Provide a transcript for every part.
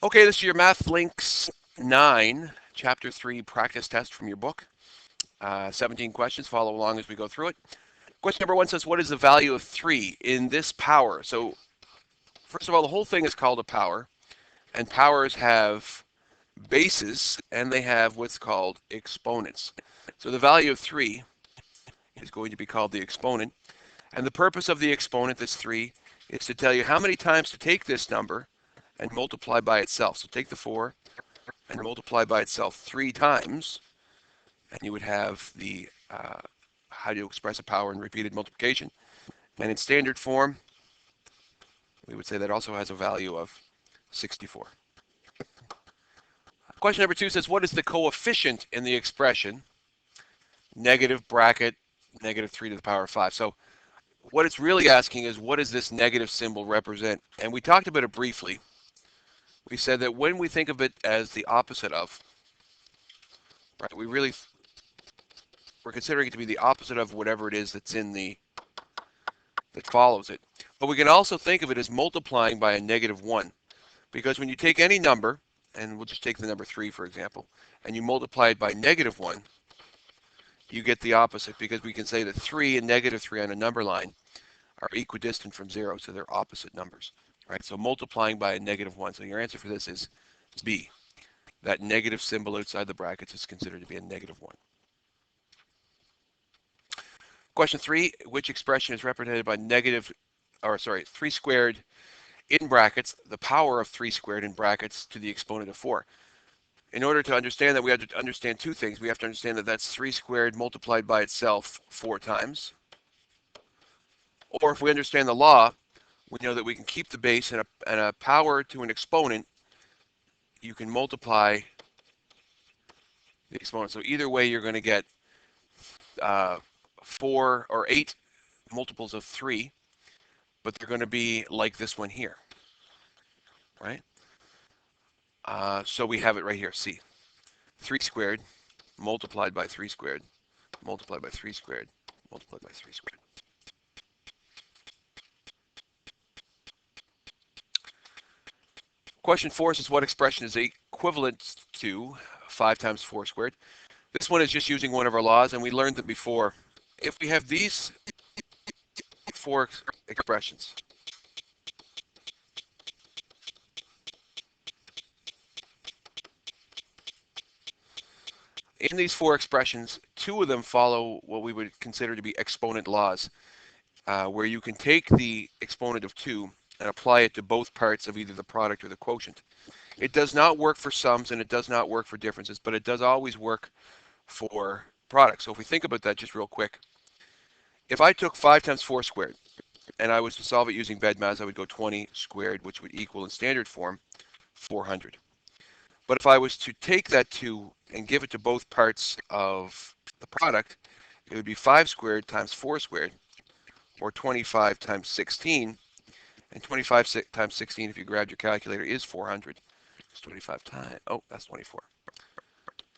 Okay, this is your Math Links 9, Chapter 3 practice test from your book. 17 questions. Follow along as we go through it. Question number 1 says, what is the value of 3 in this power? So, first of all, the whole thing is called a power, and powers have bases, and they have what's called exponents. So the value of 3 is going to be called the exponent, and the purpose of the exponent, this 3, is to tell you how many times to take this number and multiply by itself. So take the 4 and multiply by itself 3 times, and you would have the how do you express a power in repeated multiplication. And in standard form, we would say that also has a value of 64. Question number 2 says, what is the coefficient in the expression negative bracket negative 3 to the power of 5? So what it's really asking is, what does this negative symbol represent? And we talked about it briefly. We said that when we think of it as the opposite of, right, we're considering it to be the opposite of whatever it is that's in that follows it. But we can also think of it as multiplying by a negative 1. Because when you take any number, and we'll just take the number 3, for example, and you multiply it by negative 1, you get the opposite, because we can say that 3 and negative 3 on a number line are equidistant from 0, so they're opposite numbers. Right? So multiplying by a negative 1. So your answer for this is B. That negative symbol outside the brackets is considered to be a negative 1. Question 3, which expression is represented by 3 squared in brackets, the power of 3 squared in brackets to the exponent of 4. In order to understand that, we have to understand two things. We have to understand that that's 3 squared multiplied by itself 4 times. Or if we understand the law, we know that we can keep the base and a power to an exponent, you can multiply the exponent. So either way, you're going to get 4 or 8 multiples of 3, but they're going to be like this one here, right? So we have it right here, C. 3 squared multiplied by 3 squared multiplied by 3 squared multiplied by 3 squared. Question 4 says, what expression is equivalent to 5 times 4 squared? This one is just using one of our laws, and we learned that before. If we have these 4 expressions, in these 4 expressions, 2 of them follow what we would consider to be exponent laws, where you can take the exponent of 2 and apply it to both parts of either the product or the quotient. It does not work for sums and it does not work for differences, but it does always work for products. So if we think about that just real quick, if I took 5 times 4 squared and I was to solve it using BEDMAS, I would go 20 squared, which would equal in standard form 400. But if I was to take that 2 and give it to both parts of the product, it would be 5 squared times 4 squared, or 25 times 16. And 25 times 16, if you grabbed your calculator, is 400. It's 25 times, oh, that's 24.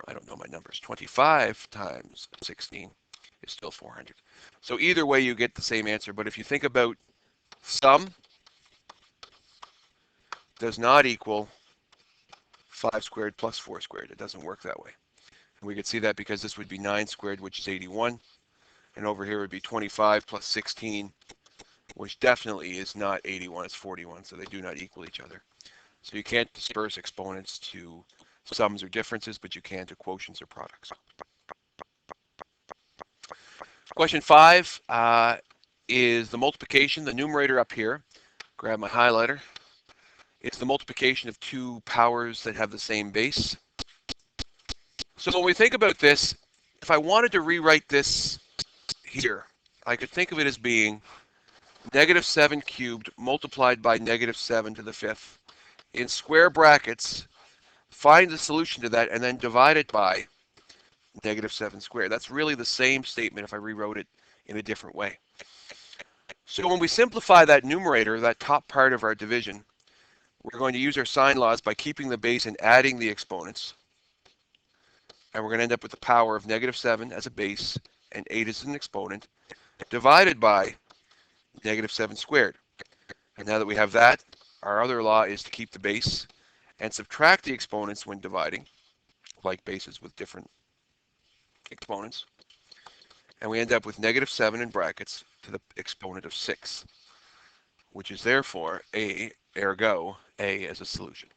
I don't know my numbers. 25 times 16 is still 400. So either way, you get the same answer. But if you think about sum does not equal 5 squared plus 4 squared. It doesn't work that way. And we could see that because this would be 9 squared, which is 81. And over here would be 25 plus 16, which definitely is not 81, it's 41, so they do not equal each other. So you can't disperse exponents to sums or differences, but you can to quotients or products. Question 5 is the multiplication. The numerator up here, grab my highlighter, is the multiplication of 2 powers that have the same base. So when we think about this, if I wanted to rewrite this here, I could think of it as being negative 7 cubed multiplied by negative 7 to the 5th. In square brackets, find the solution to that and then divide it by negative 7 squared. That's really the same statement if I rewrote it in a different way. So when we simplify that numerator, that top part of our division, we're going to use our sign laws by keeping the base and adding the exponents. And we're going to end up with the power of negative 7 as a base and 8 as an exponent, divided by negative 7 squared. And now that we have that, our other law is to keep the base and subtract the exponents when dividing, like bases with different exponents, and we end up with -7 in brackets to the exponent of 6, which is therefore ergo, A as a solution.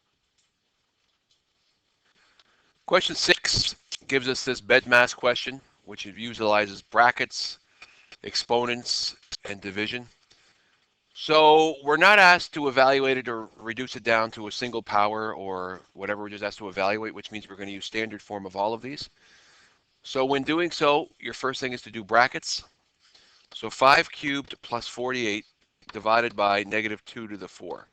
Question 6 gives us this bedmass question, which utilizes brackets, exponents, and division. So we're not asked to evaluate it or reduce it down to a single power or whatever. We're just asked to evaluate, which means we're going to use standard form of all of these. So when doing so, your first thing is to do brackets. So 5 cubed plus 48 divided by -2 to the 4.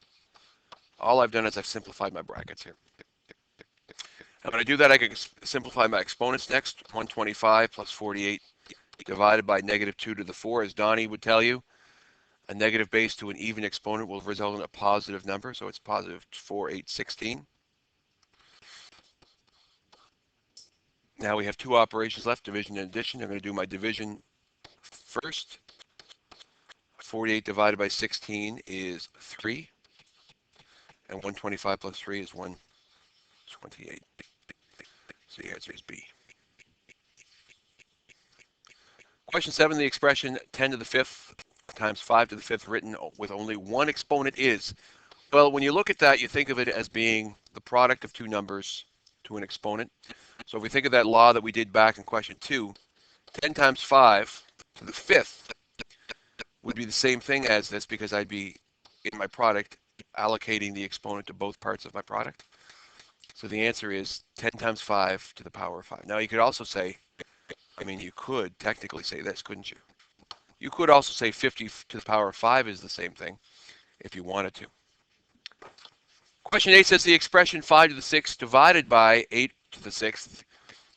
All I've done is I've simplified my brackets here. And when I do that, I can simplify my exponents next. 125 plus 48 divided by -2 to the 4. As Donnie would tell you, a negative base to an even exponent will result in a positive number, so it's positive 4816. Now we have two operations left, division and addition. I'm going to do my division first. 48 divided by 16 is 3, and 125 plus 3 is 128. So the answer is B. Question 7, the expression 10 to the 5th times 5 to the 5th written with only one exponent is. Well, when you look at that, you think of it as being the product of two numbers to an exponent. So if we think of that law that we did back in question 2, 10 times 5 to the 5th would be the same thing as this, because I'd be, in my product, allocating the exponent to both parts of my product. So the answer is 10 times 5 to the power of 5. Now you could also say, you could technically say this, couldn't you? You could also say 50 to the power of 5 is the same thing if you wanted to. Question 8 says the expression 5 to the 6th divided by 8 to the 6th,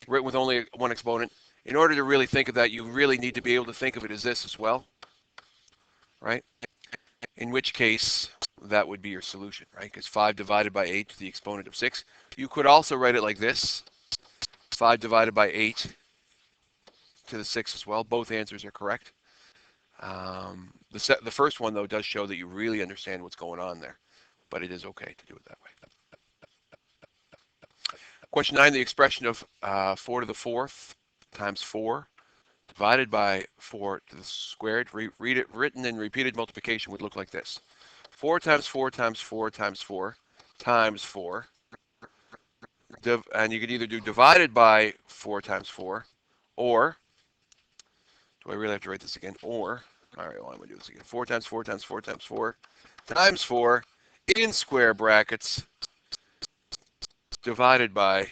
written with only one exponent. In order to really think of that, you really need to be able to think of it as this as well, right? In which case, that would be your solution, right? Because 5 divided by 8 to the exponent of 6. You could also write it like this, 5 divided by 8 to the 6 as well. Both answers are correct. The first one, though, does show that you really understand what's going on there, but it is okay to do it that way. Question 9, the expression of 4 to the 4th times 4 divided by 4 to the squared, written in repeated multiplication would look like this. 4 times 4 times 4 times 4 times 4. And you could either do divided by 4 times 4, or, do I really have to write this again? Or, all right, well, I'm going to do this again. 4 times 4 times 4 times 4 times 4 in square brackets divided by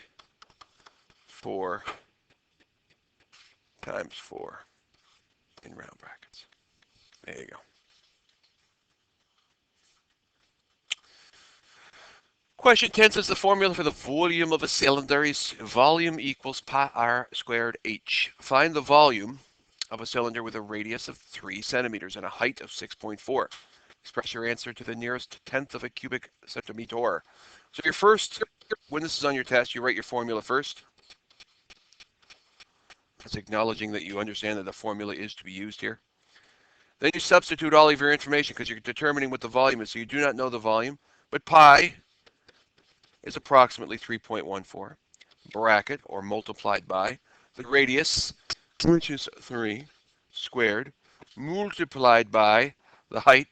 4 times 4 in round brackets. There you go. Question 10 says the formula for the volume of a cylinder is volume equals pi r squared h. Find the volume of a cylinder with a radius of 3 centimeters and a height of 6.4. Express your answer to the nearest tenth of a cubic centimetre. So your first, when this is on your test, you write your formula first. That's acknowledging that you understand that the formula is to be used here. Then you substitute all of your information because you're determining what the volume is. So you do not know the volume, but pi is approximately 3.14, bracket, or multiplied by the radius, which is 3, squared, multiplied by the height,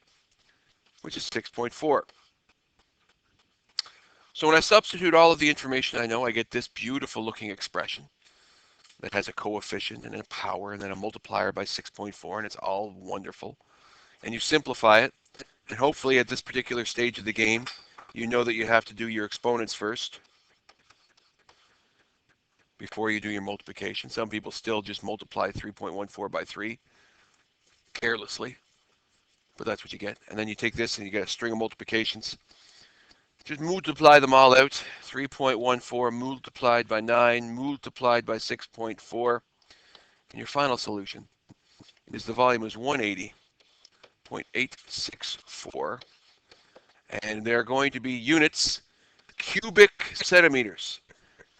which is 6.4. So when I substitute all of the information I know, I get this beautiful looking expression that has a coefficient and a power and then a multiplier by 6.4, and it's all wonderful. And you simplify it, and hopefully at this particular stage of the game, you know that you have to do your exponents first before you do your multiplication. Some people still just multiply 3.14 by 3 carelessly, but that's what you get. And then you take this and you get a string of multiplications. Just multiply them all out. 3.14 multiplied by 9 multiplied by 6.4. And your final solution is the volume is 180.864. And they're going to be units, cubic centimeters.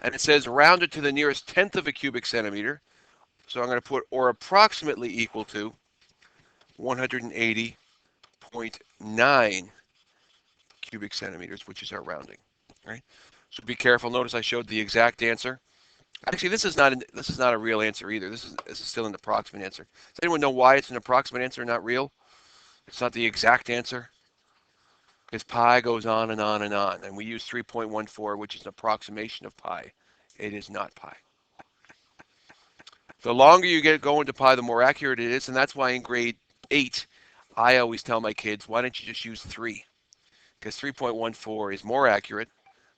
And it says rounded to the nearest tenth of a cubic centimeter. So I'm going to put or approximately equal to 180.9 cubic centimeters, which is our rounding. Right? So be careful. Notice I showed the exact answer. Actually, this is not a real answer either. This is still an approximate answer. Does anyone know why it's an approximate answer, not real? It's not the exact answer because pi goes on and on and on, and we use 3.14, which is an approximation of pi. It is not pi. The longer you get going to pi, the more accurate it is, and that's why in grade 8, I always tell my kids, why don't you just use 3? Because 3.14 is more accurate,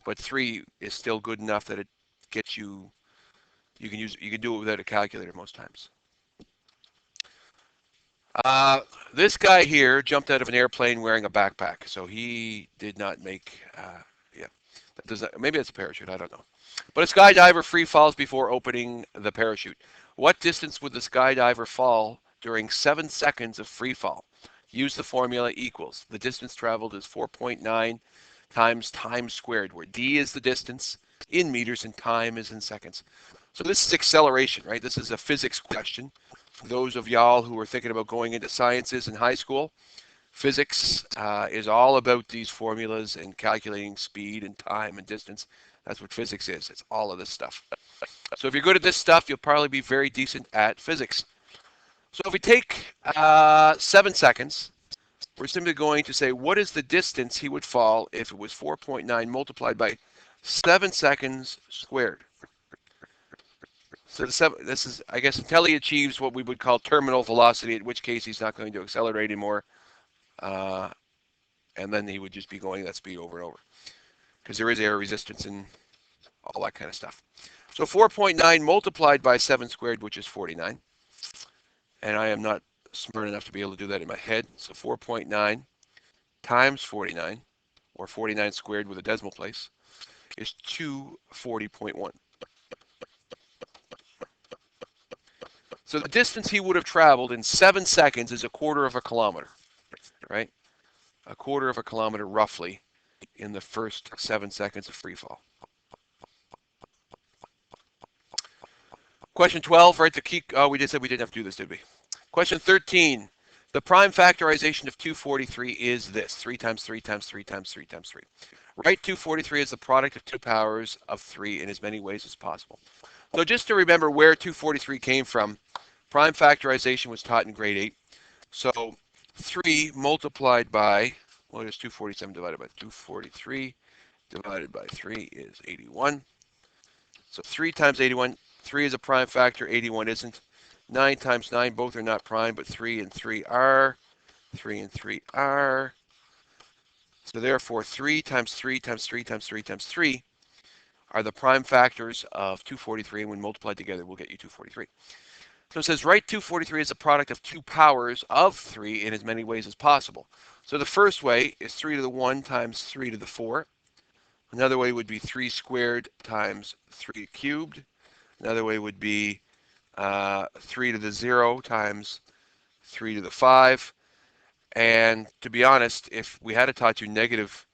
but 3 is still good enough that it gets you. You can do it without a calculator most times. Uh, this guy here jumped out of an airplane wearing a backpack, so he did not make. Yeah, that does not, maybe it's a parachute. I don't know. But a skydiver free falls before opening the parachute. What distance would the skydiver fall during 7 seconds of free fall? Use the formula equals. The distance traveled is 4.9 times time squared, where d is the distance in meters and time is in seconds. So this is acceleration, right? This is a physics question. For those of y'all who are thinking about going into sciences in high school, physics is all about these formulas and calculating speed and time and distance. That's what physics is. It's all of this stuff. So if you're good at this stuff, you'll probably be very decent at physics. So if we take 7 seconds, we're simply going to say, what is the distance he would fall if it was 4.9 multiplied by 7 seconds squared? So this is, I guess, until he achieves what we would call terminal velocity, in which case he's not going to accelerate anymore. And then he would just be going that speed over and over. Because there is air resistance and all that kind of stuff. So 4.9 multiplied by 7 squared, which is 49. And I am not smart enough to be able to do that in my head. So 4.9 times 49, or 49 squared with a decimal place, is 240.1. So the distance he would have traveled in 7 seconds is a quarter of a kilometer, right? A quarter of a kilometer roughly in the first 7 seconds of free fall. Question 12, right? The key, we just said we didn't have to do this, did we? Question 13. The prime factorization of 243 is this. 3 times 3 times 3 times 3 times 3. Write 243 as the product of two powers of 3 in as many ways as possible. So just to remember where 243 came from, prime factorization was taught in grade 8. So 3 multiplied by, what is 247 divided by 243 divided by 3 is 81. So 3 times 81, 3 is a prime factor, 81 isn't. 9 times 9, both are not prime, but 3 and 3 are. 3 and 3 are. So therefore, 3 times 3 times 3 times 3 times 3 are the prime factors of 243, and when multiplied together, we'll get you 243. So it says, write 243 as a product of two powers of 3 in as many ways as possible. So the first way is 3 to the 1 times 3 to the 4. Another way would be 3 squared times 3 cubed. Another way would be 3 to the 0 times 3 to the 5. And to be honest, if we had taught you negative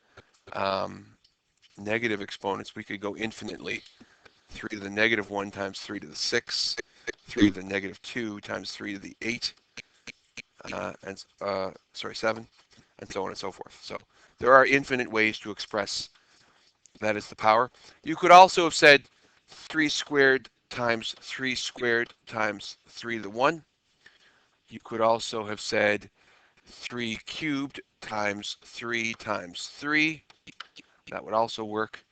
exponents, we could go infinitely. 3 to the negative 1 times 3 to the 6. 3 to the negative 2 times 3 to the 8. 7, and so on and so forth. So there are infinite ways to express that as the power. You could also have said 3 squared times 3 squared times 3 to the 1. You could also have said 3 cubed times 3 times 3. That would also work.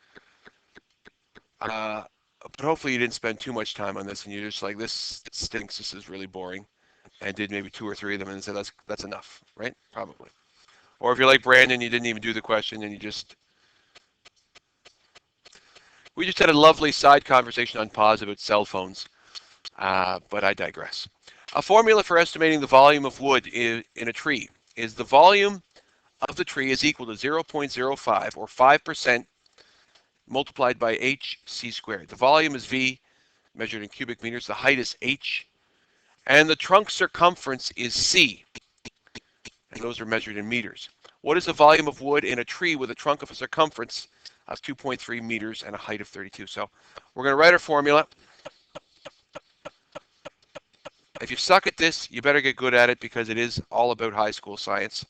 But hopefully you didn't spend too much time on this and you're just like, this stinks, this is really boring. And did maybe 2 or 3 of them and said, that's enough, right? Probably. Or if you're like Brandon, you didn't even do the question and we just had a lovely side conversation on pause about cell phones, but I digress. A formula for estimating the volume of wood in a tree is the volume of the tree is equal to 0.05 or 5% multiplied by hc squared. The volume is V, measured in cubic meters. The height is h, and the trunk circumference is c, and those are measured in meters. What is the volume of wood in a tree with a trunk of a circumference of 2.3 meters and a height of 32? So we're going to write our formula. If you suck at this, you better get good at it because it is all about high school science.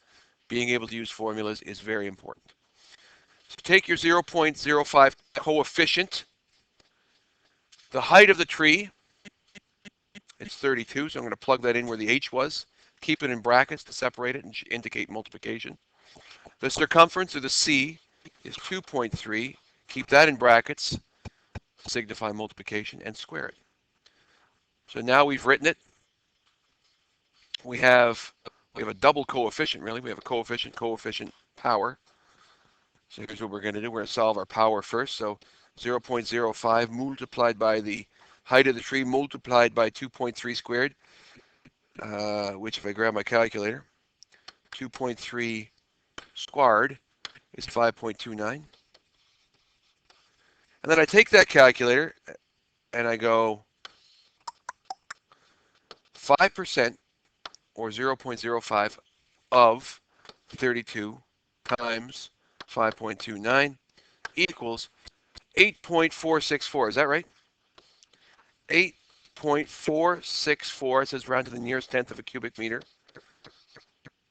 Being able to use formulas is very important. So take your 0.05 coefficient. The height of the tree, it's 32, so I'm going to plug that in where the h was. Keep it in brackets to separate it and indicate multiplication. The circumference, or the c, is 2.3. Keep that in brackets, signify multiplication, and square it. So now we've written it. We have a double coefficient, really. We have a coefficient, power. So here's what we're going to do. We're going to solve our power first. So 0.05 multiplied by the height of the tree multiplied by 2.3 squared, which if I grab my calculator, 2.3 squared is 5.29. And then I take that calculator and I go 5% or 0.05 of 32 times 5.29 equals 8.464. Is that right? 8.464. It says round to the nearest tenth of a cubic meter,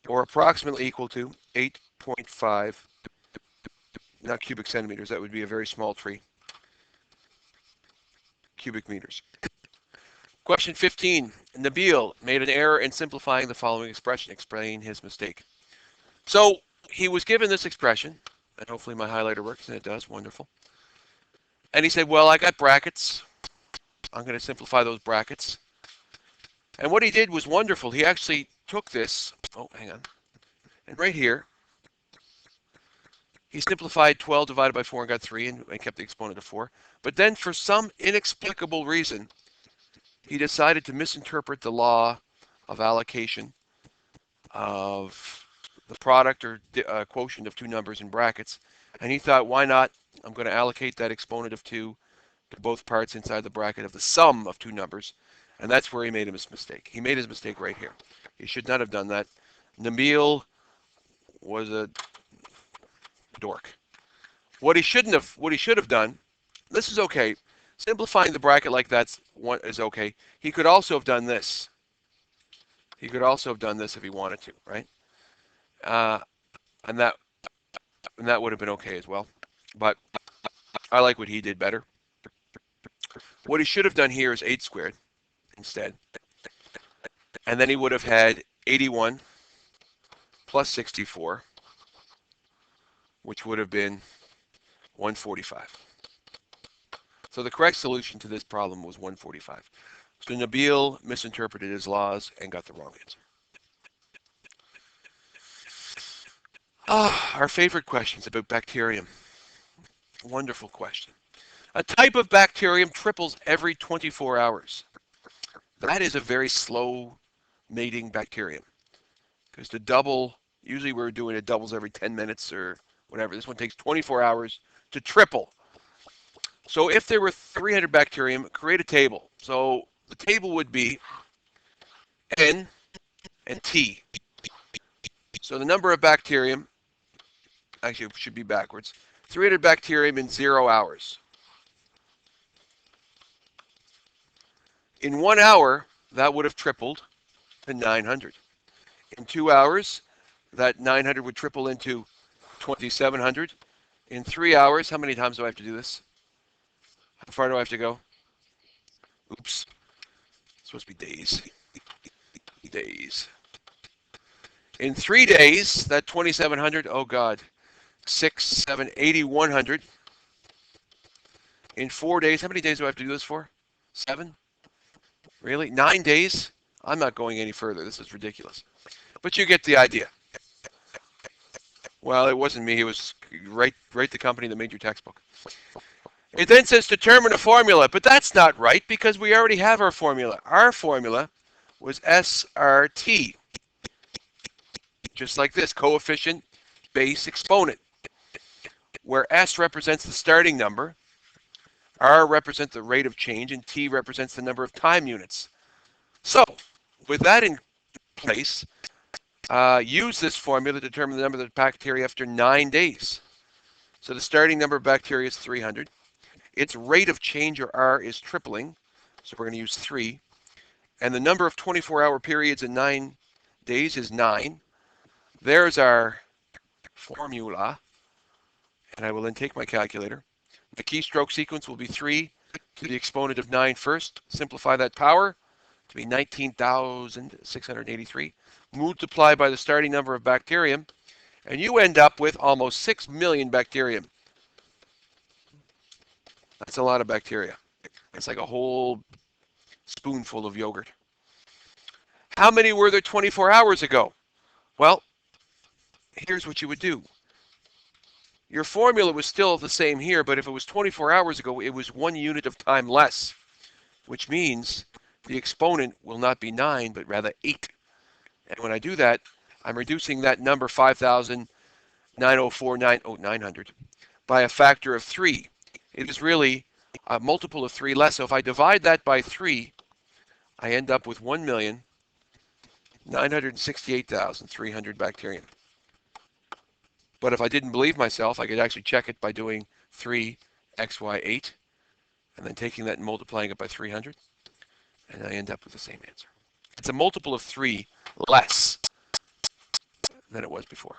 or approximately equal to 8.5, not cubic centimeters. That would be a very small tree. Cubic meters. Question 15. Nabil made an error in simplifying the following expression. Explain his mistake. So he was given this expression, and hopefully my highlighter works, and it does. Wonderful. And he said, well, I got brackets. I'm going to simplify those brackets. And what he did was wonderful. He actually took this, hang on, and right here, he simplified 12 divided by 4 and got 3 and kept the exponent of 4. But then for some inexplicable reason, he decided to misinterpret the law of allocation of the product or quotient of two numbers in brackets. And he thought, why not? I'm going to allocate that exponent of 2 to both parts inside the bracket of the sum of two numbers. And that's where he made his mistake. He made his mistake right here. He should not have done that. Nabil was a dork. What he should have done, this is okay. Simplifying the bracket like that is okay. He could also have done this. He could also have done this if he wanted to, right? And that would have been okay as well. But I like what he did better. What he should have done here is 8 squared instead. And then he would have had 81 plus 64, which would have been 145. So the correct solution to this problem was 145. So Nabil misinterpreted his laws and got the wrong answer. Our favorite questions about bacterium. Wonderful question. A type of bacterium triples every 24 hours. That is a very slow mating bacterium. Because the double, usually we're doing it doubles every 10 minutes or whatever. This one takes 24 hours to triple. So if there were 300 bacterium, create a table. So the table would be N and T. So the number of bacterium, actually it should be backwards, 300 bacterium in 0 hours. In 1 hour, that would have tripled to 900. In 2 hours, that 900 would triple into 2,700. In 3 hours, how many times do I have to do this? How far do I have to go? Oops. It's supposed to be days. Days. In 3 days, that 2,700, oh God, 6, 7, 8,100. In 4 days, how many days do I have to do this for? 7? Really? 9 days? I'm not going any further. This is ridiculous. But you get the idea. Well, it wasn't me. It was right the company that made your textbook. It then says determine a formula, but that's not right because we already have our formula. Our formula was SRT. Just like this, coefficient, base, exponent. Where S represents the starting number, R represents the rate of change, and T represents the number of time units. So, with that in place, use this formula to determine the number of the bacteria after 9 days. So the starting number of bacteria is 300. Its rate of change, or R, is tripling. So we're going to use 3. And the number of 24-hour periods in 9 days is 9. There's our formula. And I will then take my calculator. The keystroke sequence will be 3 to the exponent of 9 first. Simplify that power to be 19,683. Multiply by the starting number of bacterium, and you end up with almost 6 million bacterium. That's a lot of bacteria. It's like a whole spoonful of yogurt. How many were there 24 hours ago? Well, here's what you would do. Your formula was still the same here, but if it was 24 hours ago, it was 1 unit of time less, which means the exponent will not be 9, but rather 8. And when I do that, I'm reducing that number 5,904,900 by a factor of 3. It is really a multiple of 3 less. So if I divide that by 3, I end up with 1,968,300 bacterium. But if I didn't believe myself, I could actually check it by doing 3xy8 and then taking that and multiplying it by 300, and I end up with the same answer. It's a multiple of 3 less than it was before.